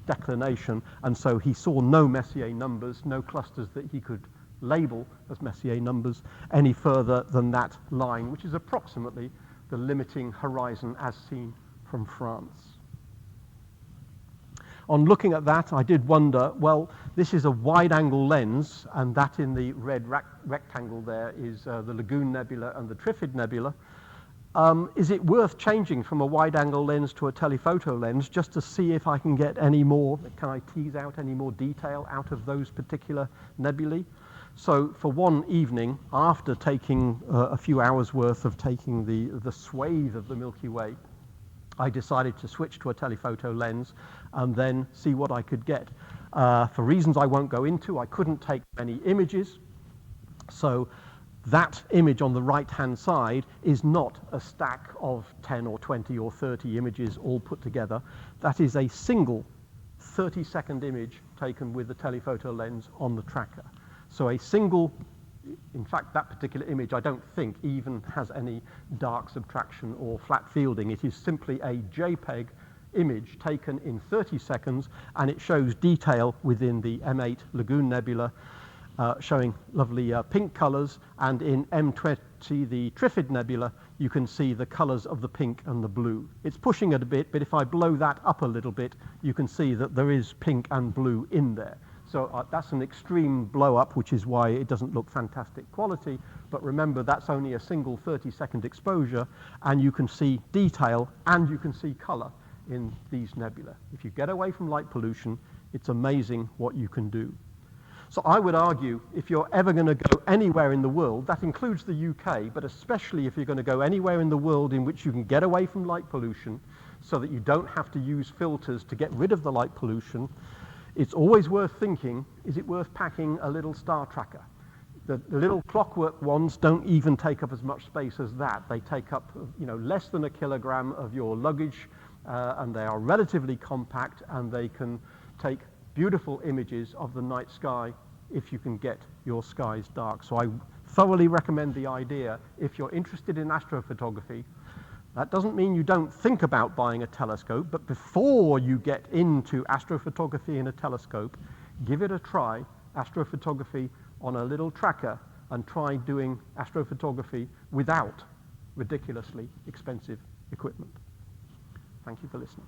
declination, and so he saw no Messier numbers, no clusters that he could label as Messier numbers any further than that line, which is approximately the limiting horizon as seen from France. On looking at that, I did wonder, well, this is a wide-angle lens, and that in the red rectangle there is the Lagoon Nebula and the Trifid Nebula. Is it worth changing from a wide-angle lens to a telephoto lens just to see if I can get any more, can I tease out any more detail out of those particular nebulae? So for one evening, after taking a few hours worth of taking the swathe of the Milky Way, I decided to switch to a telephoto lens and then see what I could get. For reasons I won't go into, I couldn't take many images. So that image on the right-hand side is not a stack of 10 or 20 or 30 images all put together. That is a single 30-second image taken with the telephoto lens on the tracker. So a single, in fact, that particular image I don't think even has any dark subtraction or flat fielding. It is simply a JPEG image taken in 30 seconds, and it shows detail within the M8 Lagoon Nebula, showing lovely pink colors, and in M20, the Trifid Nebula, you can see the colors of the pink and the blue. It's pushing it a bit, but if I blow that up a little bit, you can see that there is pink and blue in there. So that's an extreme blow up, which is why it doesn't look fantastic quality. But remember, that's only a single 30-second exposure, and you can see detail and you can see color in these nebula. If you get away from light pollution, it's amazing what you can do. So I would argue, if you're ever going to go anywhere in the world, that includes the UK, but especially if you're going to go anywhere in the world in which you can get away from light pollution so that you don't have to use filters to get rid of the light pollution, it's always worth thinking, is it worth packing a little star tracker? The little clockwork ones don't even take up as much space as that. They take up, less than a kilogram of your luggage, and they are relatively compact, and they can take beautiful images of the night sky if you can get your skies dark. So I thoroughly recommend the idea if you're interested in astrophotography. That doesn't mean you don't think about buying a telescope, but before you get into astrophotography in a telescope, give it a try, astrophotography on a little tracker, and try doing astrophotography without ridiculously expensive equipment. Thank you for listening.